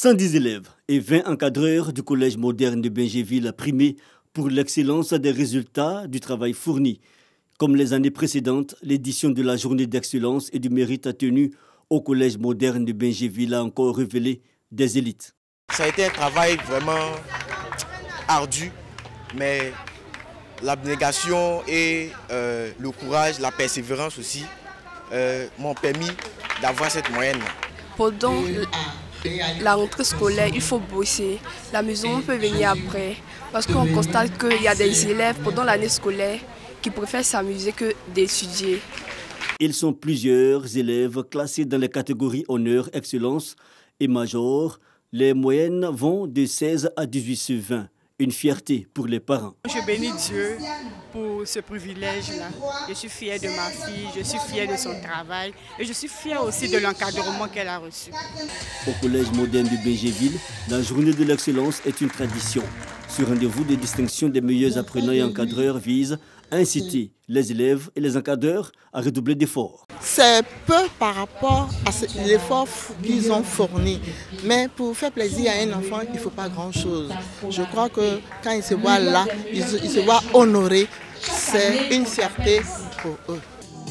110 élèves et 20 encadreurs du collège moderne de Bingerville primés pour l'excellence des résultats du travail fourni. Comme les années précédentes, l'édition de la journée d'excellence et du mérite tenue au collège moderne de Bingerville a encore révélé des élites. Ça a été un travail vraiment ardu, mais l'abnégation et le courage, la persévérance aussi m'ont permis d'avoir cette moyenne. Pendant la rentrée scolaire, il faut bosser. La maison peut venir après. Parce qu'on constate qu'il y a des élèves pendant l'année scolaire qui préfèrent s'amuser que d'étudier. Ils sont plusieurs élèves classés dans les catégories honneur, excellence et major. Les moyennes vont de 16 à 18 sur 20. Une fierté pour les parents. Je bénis Dieu pour ce privilège-là. Je suis fière de ma fille, je suis fière de son travail et je suis fière aussi de l'encadrement qu'elle a reçu. Au collège moderne de Bingerville, la journée de l'excellence est une tradition. Ce rendez-vous de distinction des meilleurs apprenants et encadreurs vise à inciter les élèves et les encadreurs à redoubler d'efforts. C'est peu par rapport à l'effort qu'ils ont fourni. Mais pour faire plaisir à un enfant, il ne faut pas grand-chose. Je crois que quand ils se voient là, ils se voient honorés. C'est une fierté pour eux.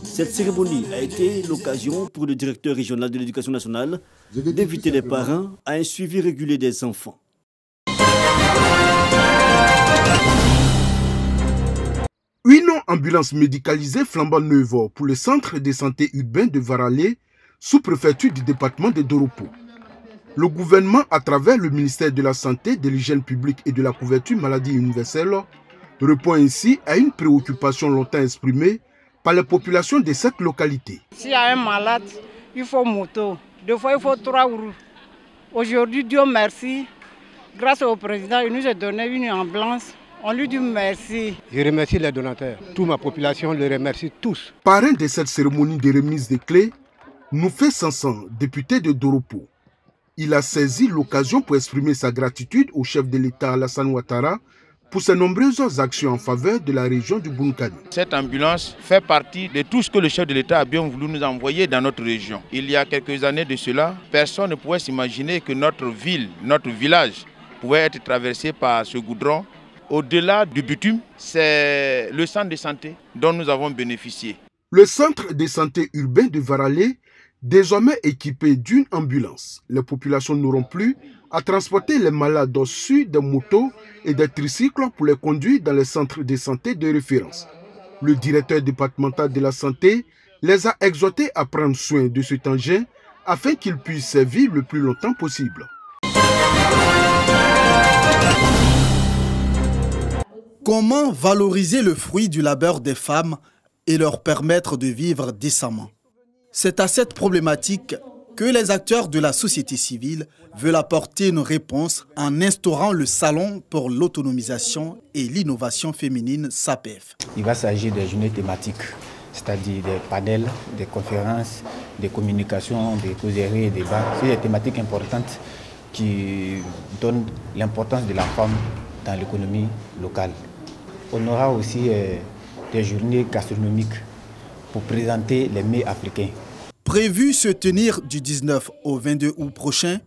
Cette cérémonie a été l'occasion pour le directeur régional de l'éducation nationale d'inviter les parents à un suivi régulier des enfants. Une ambulance médicalisée flambant neuve pour le centre de santé urbain de Varalé, sous-préfecture du département de Doropo. Le gouvernement, à travers le ministère de la Santé, de l'Hygiène publique et de la couverture maladie universelle, répond ainsi à une préoccupation longtemps exprimée par la population de cette localité. S'il y a un malade, il faut moto. Deux fois, il faut 3 roues. Aujourd'hui, Dieu merci, grâce au président, il nous a donné une ambulance. On lui dit merci. Je remercie les donateurs. Toute ma population les remercie tous. Parrain de cette cérémonie de remise des clés, Noufé Sansan, député de Doropo. Il a saisi l'occasion pour exprimer sa gratitude au chef de l'État Alassane Ouattara pour ses nombreuses actions en faveur de la région du Bunkani. Cette ambulance fait partie de tout ce que le chef de l'État a bien voulu nous envoyer dans notre région. Il y a quelques années de cela, personne ne pouvait s'imaginer que notre ville, notre village, pouvait être traversé par ce goudron. Au-delà du bitume, c'est le centre de santé dont nous avons bénéficié. Le centre de santé urbain de Varalé, désormais équipé d'une ambulance. Les populations n'auront plus à transporter les malades sur des motos et des tricycles pour les conduire dans les centres de santé de référence. Le directeur départemental de la santé les a exhortés à prendre soin de cet engin afin qu'il puisse servir le plus longtemps possible. Comment valoriser le fruit du labeur des femmes et leur permettre de vivre décemment? C'est à cette problématique que les acteurs de la société civile veulent apporter une réponse en instaurant le Salon pour l'autonomisation et l'innovation féminine SAPEF. Il va s'agir des journées thématiques, c'est-à-dire des panels, des conférences, des communications, des causeries et des débats. C'est des thématiques importantes qui donnent l'importance de la femme dans l'économie locale. On aura aussi des journées gastronomiques pour présenter les mets africains. Prévu se tenir du 19 au 22 août prochain,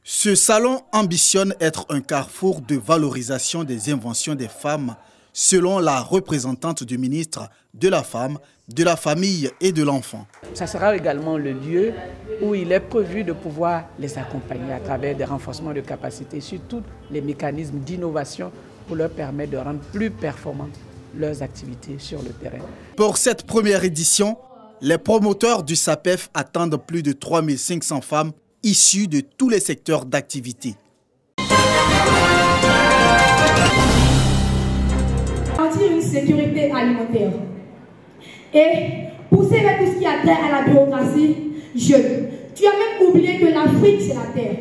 ce salon ambitionne être un carrefour de valorisation des inventions des femmes, selon la représentante du ministre de la Femme, de la Famille et de l'Enfant. Ça sera également le lieu où il est prévu de pouvoir les accompagner à travers des renforcements de capacités sur tous les mécanismes d'innovation pour leur permettre de rendre plus performantes leurs activités sur le terrain. Pour cette première édition, les promoteurs du SAPEF attendent plus de 3500 femmes issues de tous les secteurs d'activité. Garantir une sécurité alimentaire et pousser vers tout ce qui a trait à la bureaucratie jeune. Tu as même oublié que l'Afrique, c'est la terre.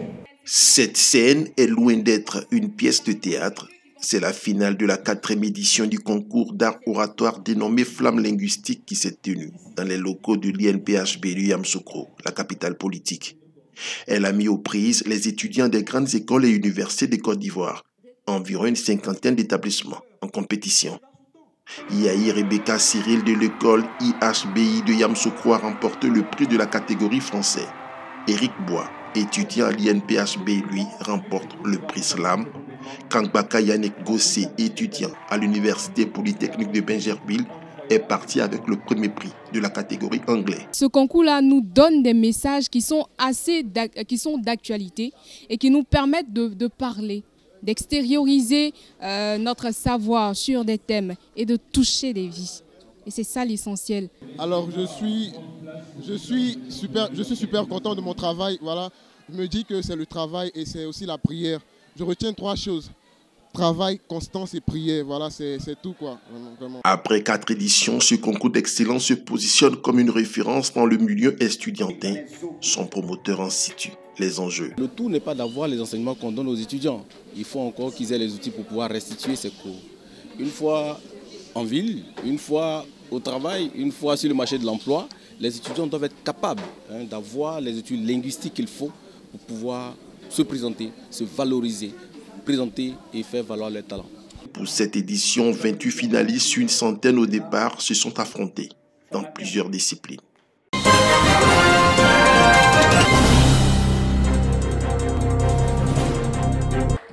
Cette scène est loin d'être une pièce de théâtre. C'est la finale de la 4e édition du concours d'art oratoire dénommé Flamme linguistique qui s'est tenue dans les locaux de l'INPHB de Yamoussoukro, la capitale politique. Elle a mis aux prises les étudiants des grandes écoles et universités de Côte d'Ivoire, environ une 50aine d'établissements en compétition. Yahi Rebecca Cyril de l'école IHBI de Yamoussoukro a remporté le prix de la catégorie français. Éric Bois étudiant à l'INPHB, lui, remporte le prix Slam. Kangbaka Yannick Gossé, étudiant à l'Université Polytechnique de Bingerville, est parti avec le premier prix de la catégorie anglais. Ce concours-là nous donne des messages qui sont d'actualité et qui nous permettent de parler, d'extérioriser notre savoir sur des thèmes et de toucher des vies. Et c'est ça l'essentiel. Alors je suis super content de mon travail. Voilà. Je me dis que c'est le travail et c'est aussi la prière. Je retiens 3 choses. Travail, constance et prière. Voilà, c'est tout quoi. Vraiment. Après 4 éditions, ce concours d'excellence se positionne comme une référence dans le milieu estudiantin. Son promoteur en situe les enjeux. Le tout n'est pas d'avoir les enseignements qu'on donne aux étudiants. Il faut encore qu'ils aient les outils pour pouvoir restituer ces cours. Une fois en ville, une fois au travail, une fois sur le marché de l'emploi, les étudiants doivent être capables d'avoir les études linguistiques qu'il faut pour pouvoir se présenter, se valoriser, présenter et faire valoir leurs talents. Pour cette édition, 28 finalistes sur une centaine au départ se sont affrontés dans plusieurs disciplines.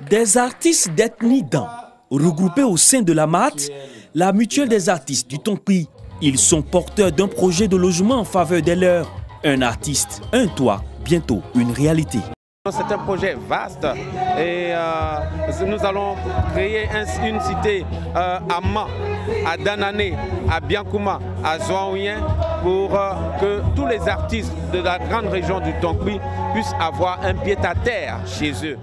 Des artistes d'ethnie Dan, regroupés au sein de la MAT, la mutuelle des artistes du Tonkpi. Ils sont porteurs d'un projet de logement en faveur des leurs. Un artiste, un toit, bientôt une réalité. C'est un projet vaste et nous allons créer une cité à Ma, à Danane, à Biankouma, à Zouaouyen pour que tous les artistes de la grande région du Tonkpi puissent avoir un pied-à-terre chez eux.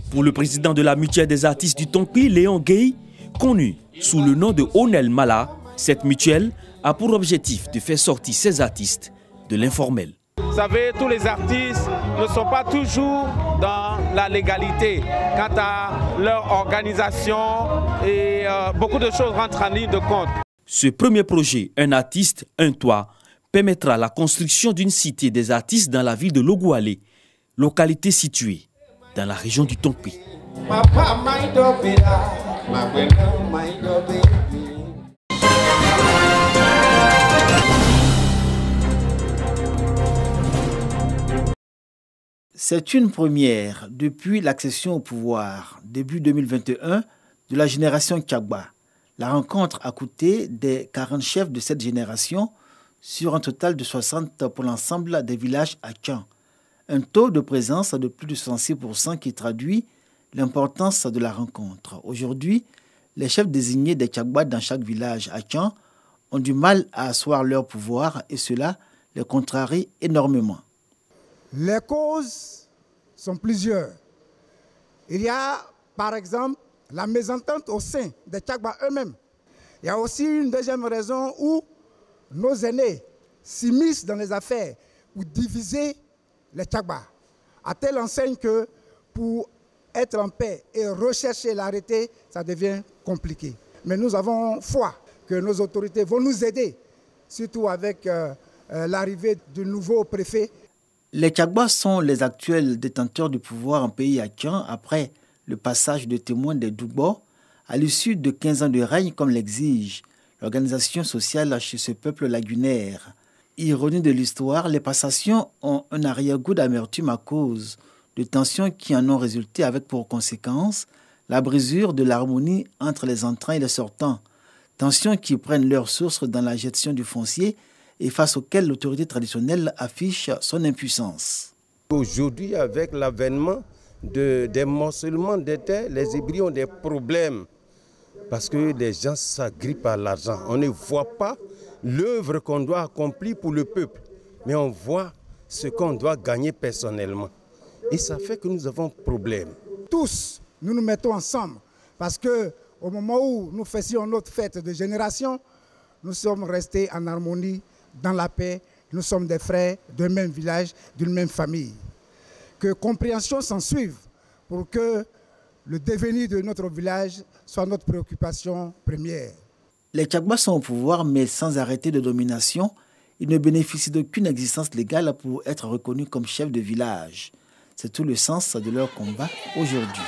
Pour le président de la mutuelle des artistes du Tonkpi, Léon Gueye, connu sous le nom de Onel Mala, cette mutuelle a pour objectif de faire sortir ces artistes de l'informel. Vous savez, tous les artistes ne sont pas toujours dans la légalité quant à leur organisation et beaucoup de choses rentrent en ligne de compte. Ce premier projet, Un artiste, un toit, permettra la construction d'une cité des artistes dans la ville de Logoualé, localité située dans la région du Tonkpi. C'est une première depuis l'accession au pouvoir, début 2021, de la génération Tchagba. La rencontre a coûté des 40 chefs de cette génération sur un total de 60 pour l'ensemble des villages à Tchan. Un taux de présence de plus de 66% qui traduit l'importance de la rencontre. Aujourd'hui, les chefs désignés des Tchagba dans chaque village à Tchan ont du mal à asseoir leur pouvoir et cela les contrarie énormément. Les causes sont plusieurs. Il y a, par exemple, la mésentente au sein des Tchagba eux-mêmes. Il y a aussi une deuxième raison où nos aînés s'immiscent dans les affaires pour diviser les Tchagba, à telle enseigne que pour être en paix et rechercher l'arrêté, ça devient compliqué. Mais nous avons foi que nos autorités vont nous aider, surtout avec l'arrivée du nouveau préfet. Les Tchagba sont les actuels détenteurs du pouvoir en pays à Tchan après le passage de témoins des Doubo à l'issue de 15 ans de règne comme l'exige l'organisation sociale chez ce peuple lagunaire. Ironie de l'histoire, les passations ont un arrière-goût d'amertume à cause de tensions qui en ont résulté avec pour conséquence la brisure de l'harmonie entre les entrants et les sortants. Tensions qui prennent leur source dans la gestion du foncier et face auxquelles l'autorité traditionnelle affiche son impuissance. Aujourd'hui, avec l'avènement des morcellements des terres, les hybrides ont des problèmes parce que les gens s'agrippent à l'argent. On ne voit pas l'œuvre qu'on doit accomplir pour le peuple, mais on voit ce qu'on doit gagner personnellement. Et ça fait que nous avons problème. Tous, nous nous mettons ensemble parce qu'au moment où nous faisions notre fête de génération, nous sommes restés en harmonie, dans la paix. Nous sommes des frères d'un même village, d'une même famille. Que compréhension s'en suive pour que le devenir de notre village soit notre préoccupation première. Les Tchagba sont au pouvoir, mais sans arrêter de domination. Ils ne bénéficient d'aucune existence légale pour être reconnus comme chefs de village. C'est tout le sens de leur combat aujourd'hui.